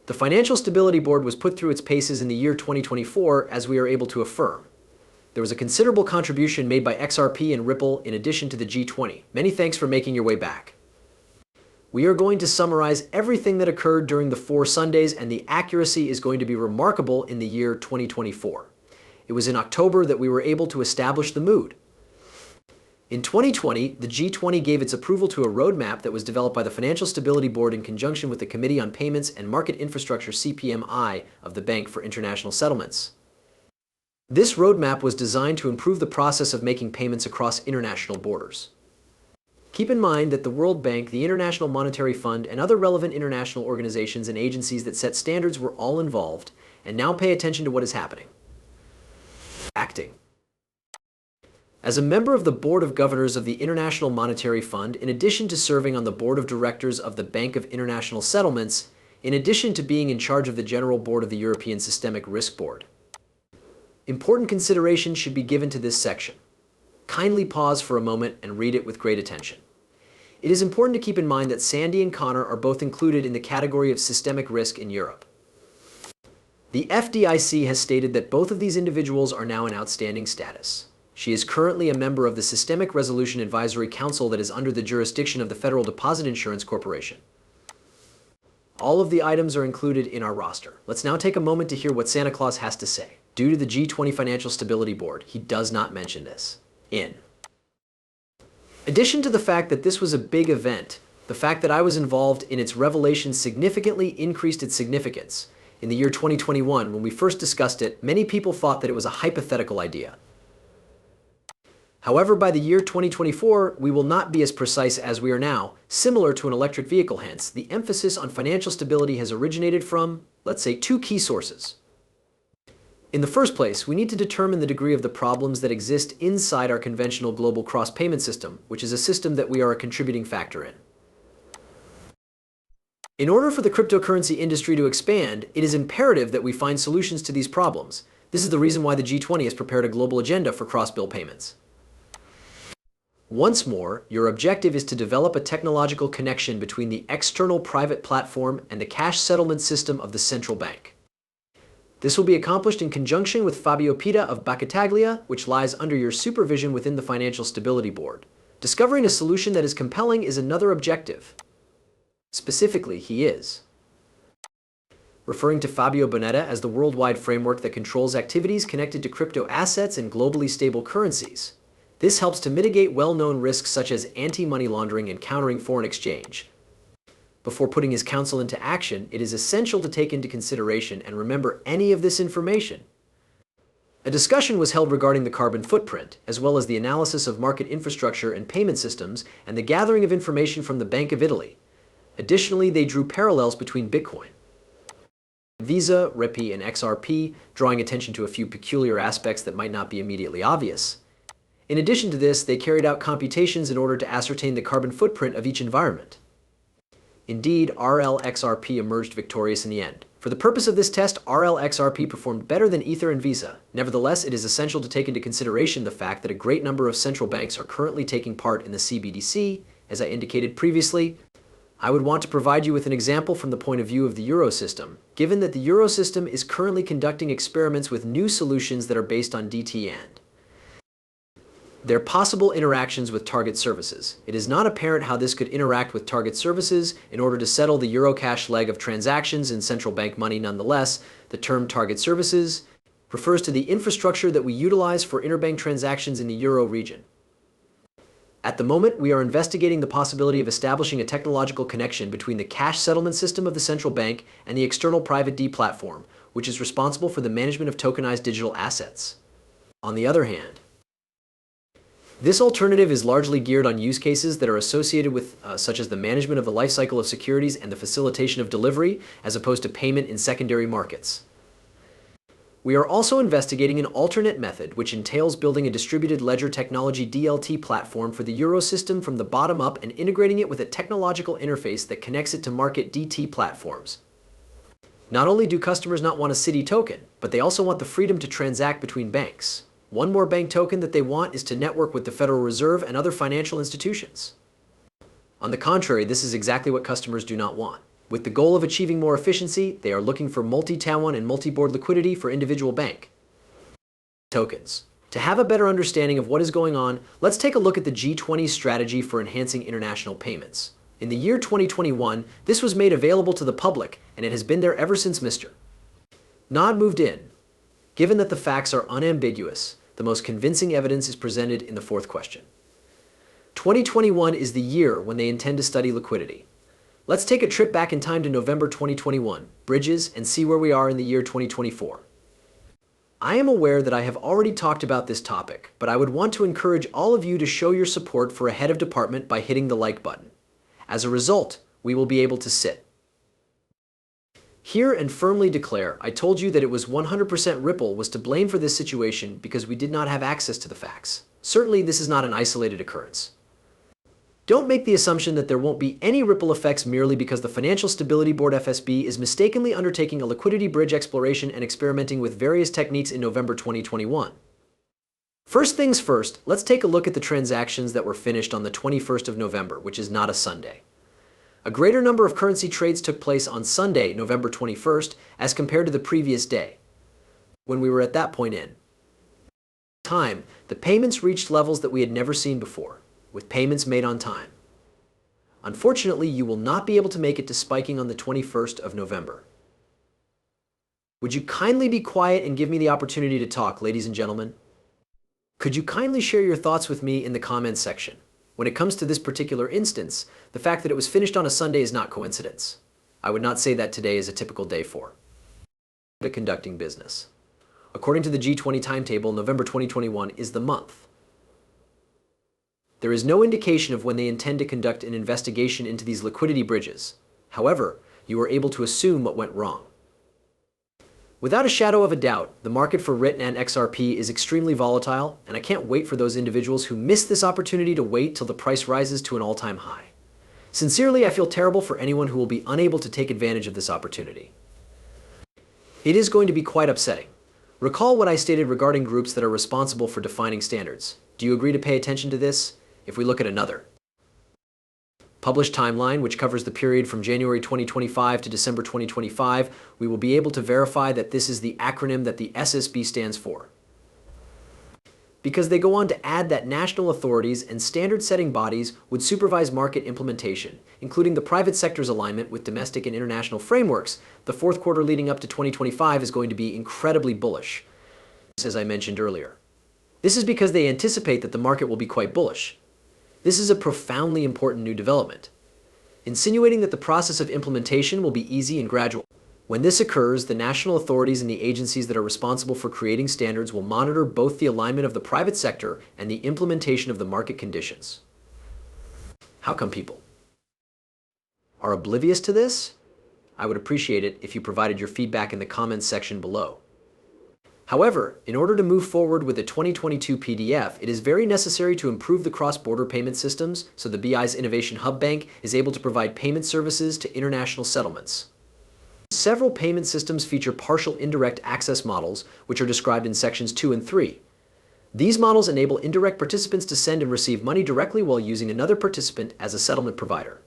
The Financial Stability Board was put through its paces in the year 2024, as we are able to affirm. There was a considerable contribution made by XRP and Ripple in addition to the G20. Many thanks for making your way back. We are going to summarize everything that occurred during the 4 Sundays, and the accuracy is going to be remarkable in the year 2024. It was in October that we were able to establish the mood. In 2020, the G20 gave its approval to a roadmap that was developed by the Financial Stability Board in conjunction with the Committee on Payments and Market Infrastructure (CPMI) of the Bank for International Settlements. This roadmap was designed to improve the process of making payments across international borders. Keep in mind that the World Bank, the International Monetary Fund, and other relevant international organizations and agencies that set standards were all involved, and now pay attention to what is happening. Acting. As a member of the Board of Governors of the International Monetary Fund, in addition to serving on the Board of Directors of the Bank of International Settlements, in addition to being in charge of the General Board of the European Systemic Risk Board, important consideration should be given to this section. Kindly pause for a moment and read it with great attention. It is important to keep in mind that Sandy and Connor are both included in the category of systemic risk in Europe. The FDIC has stated that both of these individuals are now in outstanding status. She is currently a member of the Systemic Resolution Advisory Council that is under the jurisdiction of the Federal Deposit Insurance Corporation. All of the items are included in our roster. Let's now take a moment to hear what Santa Claus has to say. Due to the G20 Financial Stability Board, he does not mention this. In addition to the fact that this was a big event, the fact that I was involved in its revelation significantly increased its significance. In the year 2021, when we first discussed it, many people thought that it was a hypothetical idea. However, by the year 2024, we will not be as precise as we are now, similar to an electric vehicle. Hence, the emphasis on financial stability has originated from, let's say, 2 key sources. In the first place, we need to determine the degree of the problems that exist inside our conventional global cross-payment system, which is a system that we are a contributing factor in. In order for the cryptocurrency industry to expand, it is imperative that we find solutions to these problems. This is the reason why the G20 has prepared a global agenda for cross-bill payments. Once more, your objective is to develop a technological connection between the external private platform and the cash settlement system of the central bank. This will be accomplished in conjunction with Fabio Pita of Battaglia, which lies under your supervision within the Financial Stability Board. Discovering a solution that is compelling is another objective. Specifically, he is referring to Fabio Bonetta as the worldwide framework that controls activities connected to crypto assets and globally stable currencies. This helps to mitigate well-known risks such as anti-money laundering and countering foreign exchange. Before putting his counsel into action, it is essential to take into consideration and remember any of this information. A discussion was held regarding the carbon footprint, as well as the analysis of market infrastructure and payment systems, and the gathering of information from the Bank of Italy. Additionally, they drew parallels between Bitcoin, Visa, Ripple, and XRP, drawing attention to a few peculiar aspects that might not be immediately obvious. In addition to this, they carried out computations in order to ascertain the carbon footprint of each environment. Indeed, RLXRP emerged victorious in the end. For the purpose of this test, RLXRP performed better than Ether and Visa. Nevertheless, it is essential to take into consideration the fact that a great number of central banks are currently taking part in the CBDC, as I indicated previously. I would want to provide you with an example from the point of view of the Euro system, given that the Euro system is currently conducting experiments with new solutions that are based on DT and their possible interactions with target services. It is not apparent how this could interact with target services in order to settle the Eurocash leg of transactions in central bank money. Nonetheless, the term target services refers to the infrastructure that we utilize for interbank transactions in the Euro region. At the moment, we are investigating the possibility of establishing a technological connection between the cash settlement system of the central bank and the external private D platform, which is responsible for the management of tokenized digital assets. On the other hand, this alternative is largely geared on use cases that are associated with, such as the management of the life cycle of securities and the facilitation of delivery, as opposed to payment in secondary markets. We are also investigating an alternate method, which entails building a distributed ledger technology DLT platform for the Euro system from the bottom up and integrating it with a technological interface that connects it to market DT platforms. Not only do customers not want a city token, but they also want the freedom to transact between banks. One more bank token that they want is to network with the Federal Reserve and other financial institutions. On the contrary, this is exactly what customers do not want. With the goal of achieving more efficiency, they are looking for multi-town and multi-board liquidity for individual bank tokens. To have a better understanding of what is going on, let's take a look at the G20's strategy for enhancing international payments. In the year 2021, this was made available to the public, and it has been there ever since Mr. Nod moved in. Given that the facts are unambiguous, the most convincing evidence is presented in the fourth question. 2021 is the year when they intend to study liquidity. Let's take a trip back in time to November 2021, bridges, and see where we are in the year 2024. I am aware that I have already talked about this topic, but I would want to encourage all of you to show your support for a head of department by hitting the like button. As a result, we will be able to sit here and firmly declare I told you that it was 100% Ripple was to blame for this situation because we did not have access to the facts. Certainly, this is not an isolated occurrence. Don't make the assumption that there won't be any ripple effects merely because the Financial Stability Board FSB is mistakenly undertaking a liquidity bridge exploration and experimenting with various techniques in November 2021. First things first, let's take a look at the transactions that were finished on the 21st of November, which is not a Sunday. A greater number of currency trades took place on Sunday, November 21st, as compared to the previous day, when we were at that point in time. The payments reached levels that we had never seen before, with payments made on time. Unfortunately, you will not be able to make it to spiking on the 21st of November. Would you kindly be quiet and give me the opportunity to talk, ladies and gentlemen? Could you kindly share your thoughts with me in the comments section? When it comes to this particular instance, the fact that it was finished on a Sunday is not coincidence. I would not say that today is a typical day for conducting business. According to the G20 timetable, November 2021 is the month. There is no indication of when they intend to conduct an investigation into these liquidity bridges. However, you are able to assume what went wrong. Without a shadow of a doubt, the market for RIT and XRP is extremely volatile, and I can't wait for those individuals who miss this opportunity to wait till the price rises to an all-time high. Sincerely, I feel terrible for anyone who will be unable to take advantage of this opportunity. It is going to be quite upsetting. Recall what I stated regarding groups that are responsible for defining standards. Do you agree to pay attention to this? If we look at another published timeline, which covers the period from January 2025 to December 2025, we will be able to verify that this is the acronym that the FSB stands for. Because they go on to add that national authorities and standard-setting bodies would supervise market implementation, including the private sector's alignment with domestic and international frameworks, the fourth quarter leading up to 2025 is going to be incredibly bullish, as I mentioned earlier. This is because they anticipate that the market will be quite bullish. This is a profoundly important new development, insinuating that the process of implementation will be easy and gradual. When this occurs, the national authorities and the agencies that are responsible for creating standards will monitor both the alignment of the private sector and the implementation of the market conditions. How come people are oblivious to this? I would appreciate it if you provided your feedback in the comments section below. However, in order to move forward with the 2022 PDF, it is very necessary to improve the cross-border payment systems so the BI's Innovation Hub Bank is able to provide payment services to international settlements. Several payment systems feature partial indirect access models, which are described in sections 2 and 3. These models enable indirect participants to send and receive money directly while using another participant as a settlement provider.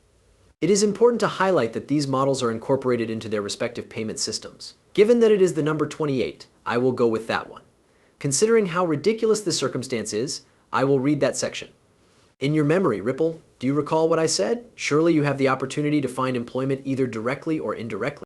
It is important to highlight that these models are incorporated into their respective payment systems. Given that it is the number 28, I will go with that one. Considering how ridiculous this circumstance is, I will read that section. In your memory, Ripple, do you recall what I said? Surely you have the opportunity to find employment either directly or indirectly.